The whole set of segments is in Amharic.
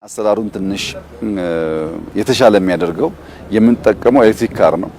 አሰራሩን ትንሽ የተሻለ የሚያደርገው የምንጠቀመው ኤሌክትሪክ ካር ነው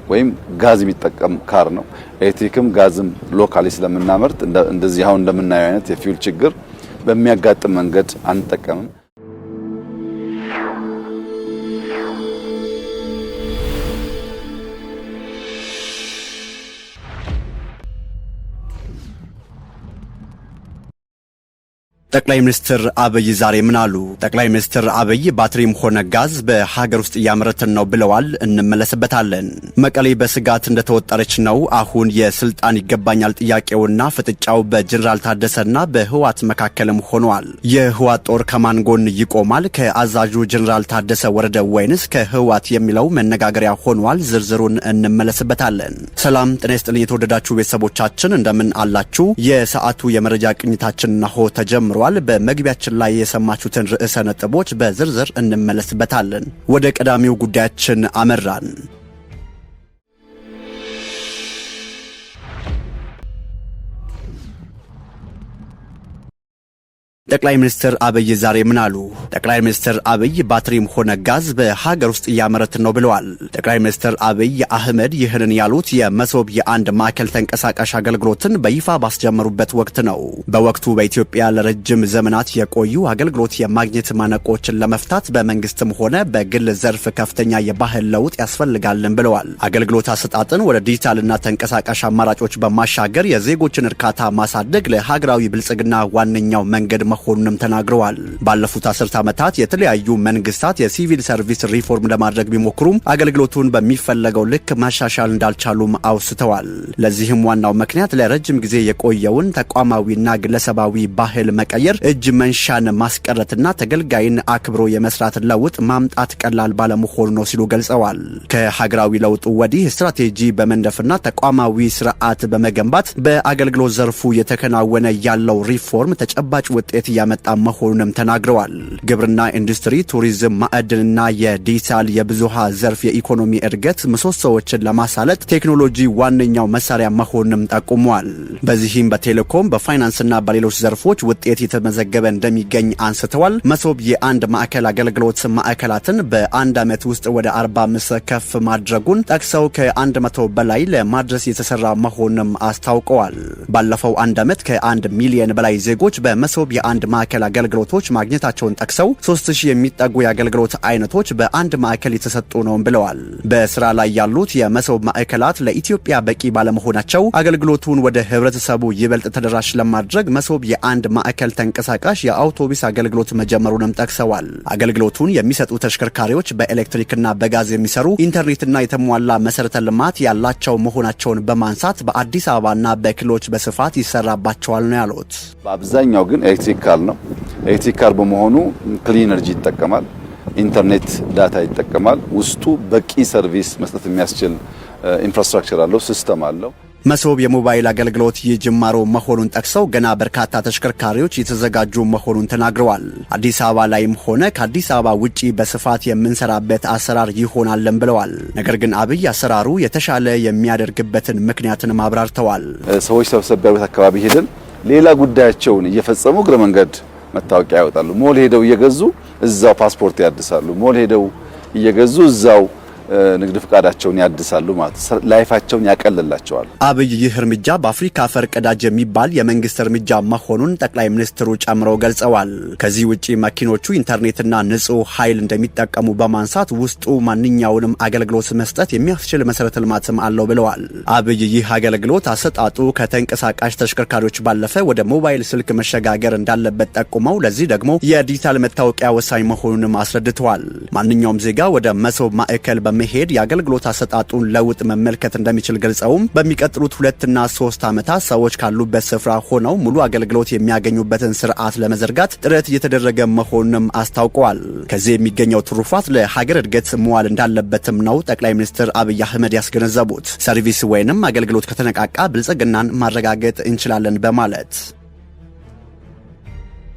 ወይም ጋዝ የሚጠቀም ካር ነው። ኤሌክትሪክም ጋዝም ሎካሊ ስለምናመርት እንደዚህ አሁን እንደምናየው አይነት የፊውል ችግር በሚያጋጥም መንገድ አንጠቀምም። ጠቅላይ ሚኒስትር አብይ ዛሬ ምን አሉ? ጠቅላይ ሚኒስትር አብይ ባትሪም ሆነ ጋዝ በሀገር ውስጥ እያመረትን ነው ብለዋል። እንመለስበታለን። መቀሌ በስጋት እንደተወጠረች ነው። አሁን የስልጣን ይገባኛል ጥያቄውና ፍጥጫው በጀነራል ታደሰና በህዋት መካከልም ሆኗል። የህዋት ጦር ከማን ጎን ይቆማል? ከአዛዡ ጀነራል ታደሰ ወረደ ወይንስ ከህዋት የሚለው መነጋገሪያ ሆኗል። ዝርዝሩን እንመለስበታለን። ሰላም ጤና ይስጥልኝ የተወደዳችሁ ቤተሰቦቻችን እንደምን አላችሁ? የሰዓቱ የመረጃ ቅኝታችን ናሆ ተጀምሯል። በመግቢያችን ላይ የሰማችሁትን ርዕሰ ነጥቦች በዝርዝር እንመለስበታለን። ወደ ቀዳሚው ጉዳያችን አመራን። ጠቅላይ ሚኒስትር አብይ ዛሬ ምን አሉ? ጠቅላይ ሚኒስትር አብይ ባትሪም ሆነ ጋዝ በሀገር ውስጥ እያመረትን ነው ብለዋል። ጠቅላይ ሚኒስትር አብይ አህመድ ይህንን ያሉት የመሶብ የአንድ ማዕከል ተንቀሳቃሽ አገልግሎትን በይፋ ባስጀመሩበት ወቅት ነው። በወቅቱ በኢትዮጵያ ለረጅም ዘመናት የቆዩ አገልግሎት የማግኘት ማነቆችን ለመፍታት በመንግስትም ሆነ በግል ዘርፍ ከፍተኛ የባህል ለውጥ ያስፈልጋልን ብለዋል። አገልግሎት አሰጣጥን ወደ ዲጂታልና ተንቀሳቃሽ አማራጮች በማሻገር የዜጎችን እርካታ ማሳደግ ለሀገራዊ ብልጽግና ዋነኛው መንገድ መሆኑንም ተናግረዋል። ባለፉት 10 ዓመታት የተለያዩ መንግስታት የሲቪል ሰርቪስ ሪፎርም ለማድረግ ቢሞክሩም አገልግሎቱን በሚፈለገው ልክ ማሻሻል እንዳልቻሉም አውስተዋል። ለዚህም ዋናው ምክንያት ለረጅም ጊዜ የቆየውን ተቋማዊና ግለሰባዊ ባህል መቀየር፣ እጅ መንሻን ማስቀረትና ተገልጋይን አክብሮ የመስራት ለውጥ ማምጣት ቀላል ባለመሆኑ ነው ሲሉ ገልጸዋል። ከሀገራዊ ለውጡ ወዲህ ስትራቴጂ በመንደፍና ተቋማዊ ስርዓት በመገንባት በአገልግሎት ዘርፉ የተከናወነ ያለው ሪፎርም ተጨባጭ ውጤት ያመጣ መሆኑንም ተናግረዋል። ግብርና፣ ኢንዱስትሪ፣ ቱሪዝም፣ ማዕድንና የዲጂታል የብዙሃ ዘርፍ የኢኮኖሚ እድገት ምሰሶዎችን ለማሳለጥ ቴክኖሎጂ ዋነኛው መሳሪያ መሆኑንም ጠቁመዋል። በዚህም በቴሌኮም በፋይናንስና በሌሎች ዘርፎች ውጤት የተመዘገበ እንደሚገኝ አንስተዋል። መሶብ የአንድ ማዕከል አገልግሎት ማዕከላትን በአንድ ዓመት ውስጥ ወደ 45 ከፍ ማድረጉን ጠቅሰው ከ100 በላይ ለማድረስ የተሰራ መሆኑንም አስታውቀዋል። ባለፈው አንድ ዓመት ከ1 ሚሊዮን በላይ ዜጎች በመሶብ የአንድ ማዕከል አገልግሎቶች ማግኘታቸውን ጠቅሰው 3000 የሚጠጉ የአገልግሎት አይነቶች በአንድ ማዕከል የተሰጡ ነው ብለዋል። በስራ ላይ ያሉት የመሶብ ማዕከላት ለኢትዮጵያ በቂ ባለመሆናቸው አገልግሎቱን ወደ ህብረተሰቡ ይበልጥ ተደራሽ ለማድረግ መሶብ የአንድ ማዕከል ተንቀሳቃሽ የአውቶቡስ አገልግሎት መጀመሩንም ጠቅሰዋል። አገልግሎቱን የሚሰጡ ተሽከርካሪዎች በኤሌክትሪክና በጋዝ የሚሰሩ ኢንተርኔትና የተሟላ መሰረተ ልማት ያላቸው መሆናቸውን በማንሳት በአዲስ አበባና በክልሎች በስፋት ይሰራባቸዋል ነው ያሉት። በአብዛኛው ግን ኤሌክትሪክ ካር ነው። ኤሌክትሪክ ካር በመሆኑ ክሊን ኢነርጂ ይጠቀማል፣ ኢንተርኔት ዳታ ይጠቀማል። ውስጡ በቂ ሰርቪስ መስጠት የሚያስችል ኢንፍራስትራክቸር አለው፣ ሲስተም አለው። መሶብ የሞባይል አገልግሎት የጅማሮ መሆኑን ጠቅሰው ገና በርካታ ተሽከርካሪዎች የተዘጋጁ መሆኑን ተናግረዋል። አዲስ አበባ ላይም ሆነ ከአዲስ አበባ ውጪ በስፋት የምንሰራበት አሰራር ይሆናልን ብለዋል። ነገር ግን አብይ አሰራሩ የተሻለ የሚያደርግበትን ምክንያትን አብራርተዋል። ሰዎች ሰብሰብ ያሉት አካባቢ ሄደን ሌላ ጉዳያቸውን እየፈጸሙ እግረ መንገድ መታወቂያ ያወጣሉ። ሞል ሄደው እየገዙ እዛው ፓስፖርት ያድሳሉ። ሞል ሄደው እየገዙ እዛው ንግድ ፍቃዳቸውን ያድሳሉ ማለት ላይፋቸውን ያቀልላቸዋል። አብይ ይህ እርምጃ በአፍሪካ ፈርቀዳጅ የሚባል የመንግስት እርምጃ መሆኑን ጠቅላይ ሚኒስትሩ ጨምረው ገልጸዋል። ከዚህ ውጪ መኪኖቹ ኢንተርኔትና ንጹህ ኃይል እንደሚጠቀሙ በማንሳት ውስጡ ማንኛውንም አገልግሎት መስጠት የሚያስችል መሰረተ ልማትም አለው ብለዋል። አብይ ይህ አገልግሎት አሰጣጡ ከተንቀሳቃሽ ተሽከርካሪዎች ባለፈ ወደ ሞባይል ስልክ መሸጋገር እንዳለበት ጠቁመው ለዚህ ደግሞ የዲጂታል መታወቂያ ወሳኝ መሆኑንም አስረድተዋል። ማንኛውም ዜጋ ወደ መሶብ ማዕከል መሄድ የአገልግሎት አሰጣጡን ለውጥ መመልከት እንደሚችል ገልጸውም በሚቀጥሉት 2 እና 3 ዓመታት ሰዎች ካሉበት ስፍራ ሆነው ሙሉ አገልግሎት የሚያገኙበትን ስርዓት ለመዘርጋት ጥረት እየተደረገ መሆኑንም አስታውቀዋል። ከዚህ የሚገኘው ትሩፋት ለሀገር እድገት መዋል እንዳለበትም ነው ጠቅላይ ሚኒስትር አብይ አህመድ ያስገነዘቡት። ሰርቪስ ወይንም አገልግሎት ከተነቃቃ ብልጽግናን ማረጋገጥ እንችላለን በማለት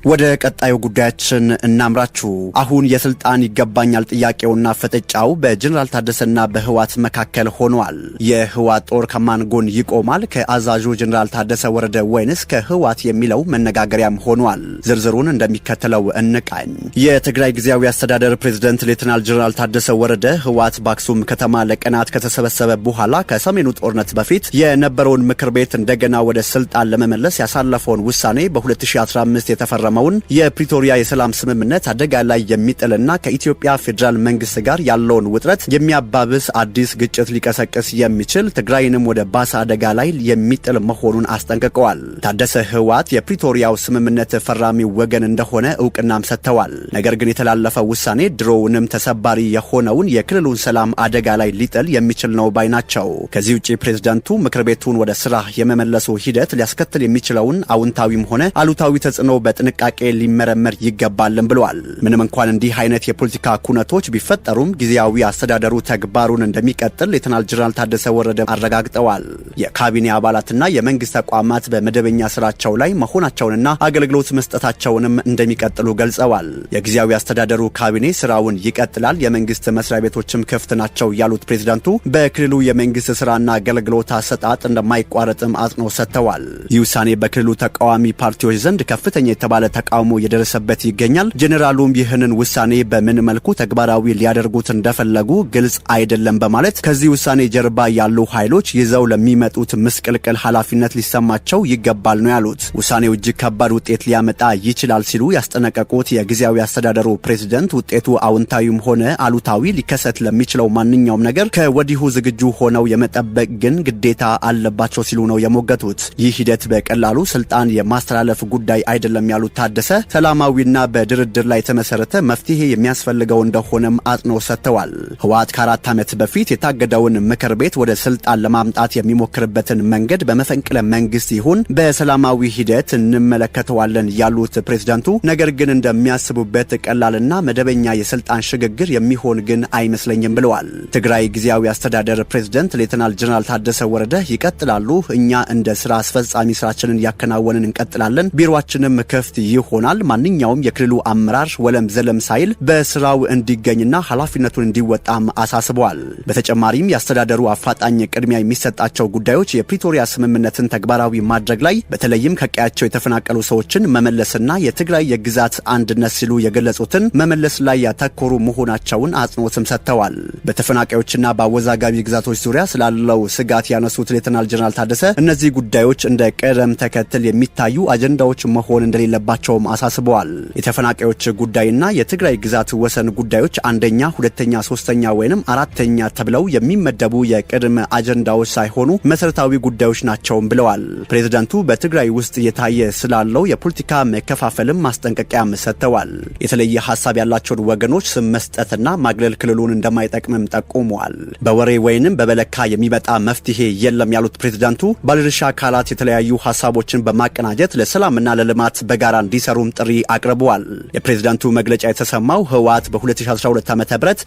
ወደ ቀጣዩ ጉዳያችን እናምራችሁ። አሁን የስልጣን ይገባኛል ጥያቄውና ፍጥጫው በጀነራል ታደሰና በህዋት መካከል ሆኗል። የህዋት ጦር ከማን ጎን ይቆማል? ከአዛዡ ጀነራል ታደሰ ወረደ ወይንስ ከህዋት የሚለው መነጋገሪያም ሆኗል። ዝርዝሩን እንደሚከተለው እንቃኝ። የትግራይ ጊዜያዊ አስተዳደር ፕሬዝዳንት ሌተናል ጀነራል ታደሰ ወረደ ህዋት በአክሱም ከተማ ለቀናት ከተሰበሰበ በኋላ ከሰሜኑ ጦርነት በፊት የነበረውን ምክር ቤት እንደገና ወደ ስልጣን ለመመለስ ያሳለፈውን ውሳኔ በ2015 የተፈረመውን የፕሪቶሪያ የሰላም ስምምነት አደጋ ላይ የሚጥልና ከኢትዮጵያ ፌዴራል መንግስት ጋር ያለውን ውጥረት የሚያባብስ አዲስ ግጭት ሊቀሰቅስ የሚችል ትግራይንም ወደ ባሰ አደጋ ላይ የሚጥል መሆኑን አስጠንቅቀዋል። ታደሰ ህዋት የፕሪቶሪያው ስምምነት ፈራሚ ወገን እንደሆነ እውቅናም ሰጥተዋል። ነገር ግን የተላለፈው ውሳኔ ድሮውንም ተሰባሪ የሆነውን የክልሉን ሰላም አደጋ ላይ ሊጥል የሚችል ነው ባይ ናቸው። ከዚህ ውጪ ፕሬዝዳንቱ ምክር ቤቱን ወደ ስራ የመመለሱ ሂደት ሊያስከትል የሚችለውን አውንታዊም ሆነ አሉታዊ ተጽዕኖ በጥንቃቄ ሊመረመር ይገባልም ብለዋል። ምንም እንኳን እንዲህ አይነት የፖለቲካ ኩነቶች ቢፈጠሩም ጊዜያዊ አስተዳደሩ ተግባሩን እንደሚቀጥል ሌተናል ጀነራል ታደሰ ወረደ አረጋግጠዋል። የካቢኔ አባላትና የመንግስት ተቋማት በመደበኛ ስራቸው ላይ መሆናቸውንና አገልግሎት መስጠታቸውንም እንደሚቀጥሉ ገልጸዋል። የጊዜያዊ አስተዳደሩ ካቢኔ ስራውን ይቀጥላል፣ የመንግስት መስሪያ ቤቶችም ክፍት ናቸው ያሉት ፕሬዝዳንቱ በክልሉ የመንግስት ስራና አገልግሎት አሰጣጥ እንደማይቋረጥም አጽንኦት ሰጥተዋል። ይህ ውሳኔ በክልሉ ተቃዋሚ ፓርቲዎች ዘንድ ከፍተኛ የተባለ ተቃውሞ የደረሰበት ይገኛል። ጄኔራሉም ይህንን ውሳኔ በምን መልኩ ተግባራዊ ሊያደርጉት እንደፈለጉ ግልጽ አይደለም በማለት ከዚህ ውሳኔ ጀርባ ያሉ ኃይሎች ይዘው ለሚመጡት ምስቅልቅል ኃላፊነት ሊሰማቸው ይገባል ነው ያሉት። ውሳኔው እጅግ ከባድ ውጤት ሊያመጣ ይችላል ሲሉ ያስጠነቀቁት የጊዜያዊ አስተዳደሩ ፕሬዝዳንት ውጤቱ አዎንታዊም ሆነ አሉታዊ ሊከሰት ለሚችለው ማንኛውም ነገር ከወዲሁ ዝግጁ ሆነው የመጠበቅ ግን ግዴታ አለባቸው ሲሉ ነው የሞገቱት። ይህ ሂደት በቀላሉ ስልጣን የማስተላለፍ ጉዳይ አይደለም ያሉት ታደሰ ሰላማዊና በድርድር ላይ የተመሰረተ መፍትሄ የሚያስፈልገው እንደሆነም አጽንኦት ሰጥተዋል። ህወሓት ከ4 ዓመት በፊት የታገደውን ምክር ቤት ወደ ስልጣን ለማምጣት የሚሞክርበትን መንገድ በመፈንቅለ መንግስት ይሁን በሰላማዊ ሂደት እንመለከተዋለን ያሉት ፕሬዝዳንቱ ነገር ግን እንደሚያስቡበት ቀላልና መደበኛ የስልጣን ሽግግር የሚሆን ግን አይመስለኝም ብለዋል። ትግራይ ጊዜያዊ አስተዳደር ፕሬዝዳንት ሌተናል ጀነራል ታደሰ ወረደ ይቀጥላሉ። እኛ እንደ ስራ አስፈጻሚ ስራችንን ያከናወንን እንቀጥላለን። ቢሮአችንም ክፍት ይሆናል። ማንኛውም የክልሉ አመራር ወለም ዘለም ሳይል በስራው እንዲገኝና ኃላፊነቱን እንዲወጣም አሳስበዋል። በተጨማሪም የአስተዳደሩ አፋጣኝ ቅድሚያ የሚሰጣቸው ጉዳዮች የፕሪቶሪያ ስምምነትን ተግባራዊ ማድረግ ላይ በተለይም ከቀያቸው የተፈናቀሉ ሰዎችን መመለስና የትግራይ የግዛት አንድነት ሲሉ የገለጹትን መመለስ ላይ ያተኮሩ መሆናቸውን አጽንኦትም ሰጥተዋል። በተፈናቃዮችና በአወዛጋቢ ግዛቶች ዙሪያ ስላለው ስጋት ያነሱት ሌተናል ጀነራል ታደሰ እነዚህ ጉዳዮች እንደ ቅደም ተከተል የሚታዩ አጀንዳዎች መሆን እንደሌለባቸውም አሳስበዋል። የተፈናቃዮች ጉዳይና የትግራይ ግዛት ወሰን ጉዳዮች አንደኛ፣ ሁለተኛ፣ ሶስተኛ ወይንም አራተኛ ተብለው የሚመደቡ የቅድመ አጀንዳዎች ሳይሆኑ መሰረታዊ ጉዳዮች ናቸውም ብለዋል። ፕሬዝዳንቱ በትግራይ ውስጥ የታየ ስላለው የፖለቲካ መከፋፈልም ማስጠንቀቂያም ሰጥተዋል። የተለየ ሀሳብ ያላቸውን ወገኖች ስም መስጠትና ማግለል ክልሉን እንደማይጠቅምም ጠቁመዋል። በወሬ ወይንም በበለካ የሚመጣ መፍትሄ የለም ያሉት ፕሬዝዳንቱ ባለድርሻ አካላት የተለያዩ ሀሳቦችን በማቀናጀት ለሰላምና ለልማት በጋራ እንዲሰሩም ጥሪ አቅርበዋል። የፕሬዝዳንቱ መግለጫ የተሰማው ህወሓት በ2012 ዓ.ም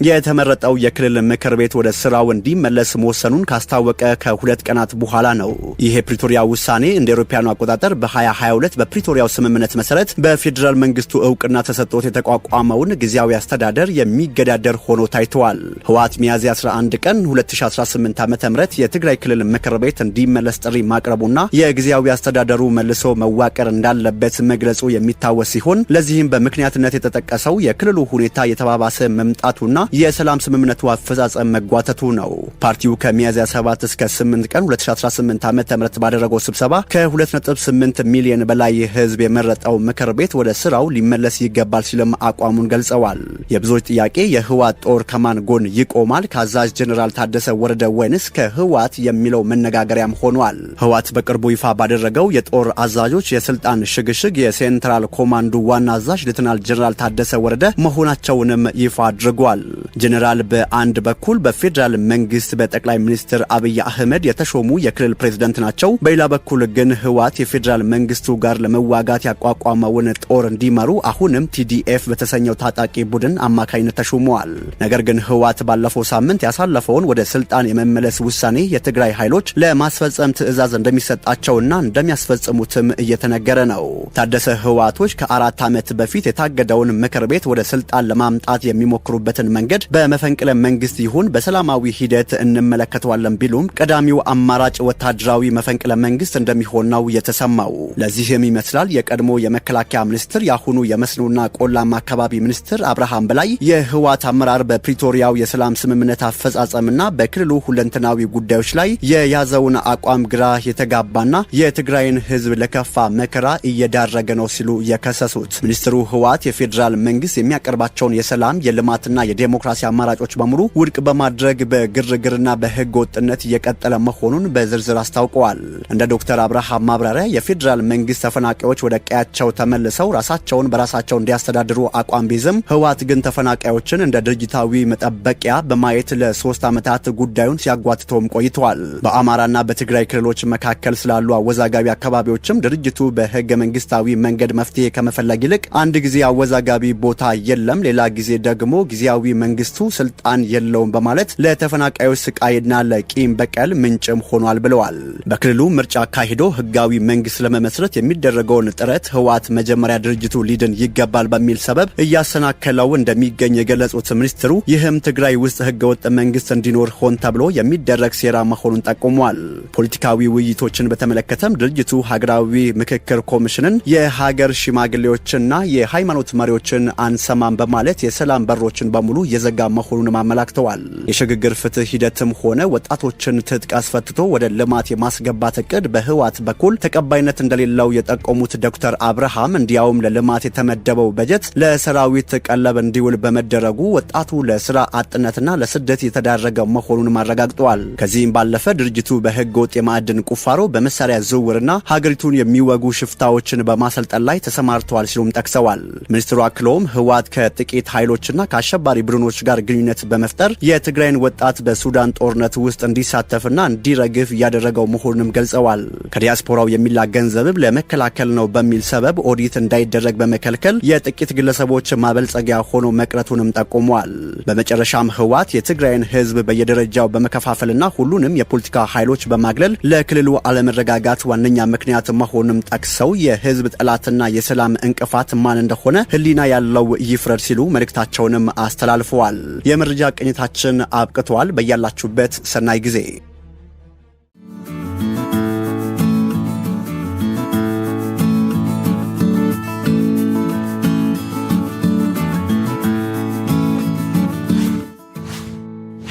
የተመረጠው የክልል ምክር ቤት ወደ ስራው እንዲመለስ መወሰኑን ካስታወቀ ከ2 ቀናት በኋላ ነው። ይህ የፕሪቶሪያ ውሳኔ እንደ አውሮፓውያኑ አቆጣጠር በ2022 በፕሪቶሪያው ስምምነት መሰረት በፌዴራል መንግስቱ እውቅና ተሰጥቶት የተቋቋመውን ጊዜያዊ አስተዳደር የሚገዳደር ሆኖ ታይቷል። ህወሓት ሚያዝያ 11 ቀን 2018 ዓ.ም የትግራይ ክልል ምክር ቤት እንዲመለስ ጥሪ ማቅረቡና የጊዜያዊ አስተዳደሩ መልሶ መዋቀር እንዳለበት መግለጹ የሚታወስ ሲሆን ለዚህም በምክንያትነት የተጠቀሰው የክልሉ ሁኔታ የተባባሰ መምጣቱና የሰላም ስምምነቱ አፈጻጸም መጓተቱ ነው። ፓርቲው ከሚያዝያ 7 እስከ 8 ቀን 2018 ዓ.ም ባደረገው ስብሰባ ከ2.8 ሚሊዮን በላይ ህዝብ የመረጠው ምክር ቤት ወደ ስራው ሊመለስ ይገባል ሲልም አቋሙን ገልጸዋል። የብዙዎች ጥያቄ የህወሓት ጦር ከማን ጎን ይቆማል? ከአዛዥ ጀነራል ታደሰ ወረደ ወይንስ ከህወሓት የሚለው መነጋገሪያም ሆኗል። ህወሓት በቅርቡ ይፋ ባደረገው የጦር አዛዦች የስልጣን ሽግሽግ የሴንትራል ኮማንዱ ዋና አዛዥ ሌተናል ጀነራል ታደሰ ወረደ መሆናቸውንም ይፋ አድርጓል። ጀነራል በአንድ በኩል በፌዴራል መንግስት በጠቅላይ ሚኒስትር አብይ አህመድ የተሾሙ የክልል ፕሬዝዳንት ናቸው። በሌላ በኩል ግን ህወሓት የፌዴራል መንግስቱ ጋር ለመዋጋት ያቋቋመውን ጦር እንዲመሩ አሁንም ቲዲኤፍ በተሰኘው ታጣቂ ቡድን አማካይነት ተሾመዋል። ነገር ግን ህወሓት ባለፈው ሳምንት ያሳለፈውን ወደ ስልጣን የመመለስ ውሳኔ የትግራይ ኃይሎች ለማስፈጸም ትዕዛዝ እንደሚሰጣቸውና እንደሚያስፈጽሙትም እየተነገረ ነው። ታደሰ ህወሓቶች ከ4 ዓመት በፊት የታገደውን ምክር ቤት ወደ ስልጣን ለማምጣት የሚሞክሩበትን መንገድ በመፈንቅለ መንግስት ይሁን በሰላማዊ ሂደት እንመለከተዋለን ቢሉም ቀዳሚው አማራጭ ወታደራዊ መፈንቅለ መንግስት እንደሚሆን ነው የተሰማው። ለዚህም ይመስላል የቀድሞ የመከላከያ ሚኒስትር ያሁኑ የመስኖና ቆላማ አካባቢ ሚኒስትር አብርሃም በላይ የህወሓት አመራር በፕሪቶሪያው የሰላም ስምምነት አፈጻጸምና በክልሉ ሁለንተናዊ ጉዳዮች ላይ የያዘውን አቋም ግራ የተጋባና የትግራይን ህዝብ ለከፋ መከራ እየዳረገ ነው ሲሉ የከሰሱት ሚኒስትሩ ህወሓት የፌዴራል መንግስት የሚያቀርባቸውን የሰላም የልማትና የዴሞክራሲ አማራጮች በሙሉ ውድቅ በማድረግ በግርግርና በህገ ወጥነት እየቀጠለ መሆኑን በዝርዝር አስታውቀዋል። እንደ ዶክተር አብርሃም ማብራሪያ የፌዴራል መንግስት ተፈናቃዮች ወደ ቀያቸው ተመልሰው ራሳቸውን በራሳቸው እንዲያስተዳድሩ አቋም ቢይዝም ህወሓት ግን ተፈናቃዮችን እንደ ድርጅታዊ መጠበቂያ በማየት ለ3 ዓመታት ጉዳዩን ሲያጓትተውም ቆይተዋል። በአማራና በትግራይ ክልሎች መካከል ስላሉ አወዛጋቢ አካባቢዎችም ድርጅቱ በህገ መንግስታዊ መንገድ መፍትሄ ከመፈለግ ይልቅ አንድ ጊዜ አወዛጋቢ ቦታ የለም፣ ሌላ ጊዜ ደግሞ ጊዜያዊ መንግስቱ ስልጣን የለውም በማለት ለተፈናቃዮች ስቃይና ለቂም በቀል ምንጭም ሆኗል ብለዋል። በክልሉ ምርጫ አካሂዶ ህጋዊ መንግስት ለመመስረት የሚደረገውን ጥረት ህወሓት መጀመሪያ ድርጅቱ ሊድን ይገባል በሚል ሰበብ እያሰናከለው እንደሚገኝ የገለጹት ሚኒስትሩ ይህም ትግራይ ውስጥ ህገወጥ መንግስት እንዲኖር ሆን ተብሎ የሚደረግ ሴራ መሆኑን ጠቁሟል። ፖለቲካዊ ውይይቶችን በተመለከተም ድርጅቱ ሀገራዊ ምክክር ኮሚሽንን የሀገር ሽማግሌዎችና የሃይማኖት መሪዎችን አንሰማም በማለት የሰላም በሮችን በሙሉ የዘጋ መሆኑን አመላክተዋል። የሽግግር ፍትህ ሂደትም ሆነ ወጣቶችን ትጥቅ አስፈትቶ ወደ ልማት የማስገባት እቅድ በህወሓት በኩል ተቀባይነት እንደሌለው የጠቆሙት ዶክተር አብርሃም እንዲያውም ለልማት የተመደበው በጀት ለሰራዊት ቀለብ እንዲውል በመደረጉ ወጣቱ ለስራ አጥነትና ለስደት የተዳረገ መሆኑን አረጋግጠዋል። ከዚህም ባለፈ ድርጅቱ በህገ ወጥ የማዕድን ቁፋሮ በመሳሪያ ዝውውርና ሀገሪቱን የሚወጉ ሽፍታዎችን በማሰልጠን ላይ ተሰማርተዋል ሲሉም ጠቅሰዋል። ሚኒስትሩ አክለውም ህወሓት ከጥቂት ኃይሎችና ከአሸባሪ ቡድኖች ጋር ግንኙነት በመፍጠር የትግራይን ወጣት በሱዳን ጦርነት ውስጥ እንዲሳተፍና እንዲረግፍ እያደረገው መሆኑንም ገልጸዋል። ከዲያስፖራው የሚላክ ገንዘብ ለመከላከል ነው በሚል ሰበብ ኦዲት እንዳይደረግ በመከልከል የጥቂት ግለሰቦች ማበልጸጊያ ሆኖ መቅረቱንም ጠቁመዋል። በመጨረሻም ህወሓት የትግራይን ህዝብ በየደረጃው በመከፋፈልና ሁሉንም የፖለቲካ ኃይሎች በማግለል ለክልሉ አለመረጋጋት ዋነኛ ምክንያት መሆኑንም ጠቅሰው የህዝብ ጠላትና የሰላም እንቅፋት ማን እንደሆነ ህሊና ያለው ይፍረድ ሲሉ መልእክታቸውንም አስተላልፈዋል። የመረጃ ቅኝታችን አብቅቷል። በያላችሁበት ሰናይ ጊዜ።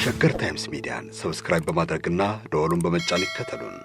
ሸገር ታይምስ ሚዲያን ሰብስክራይብ በማድረግና ደወሉን በመጫን ይከተሉን።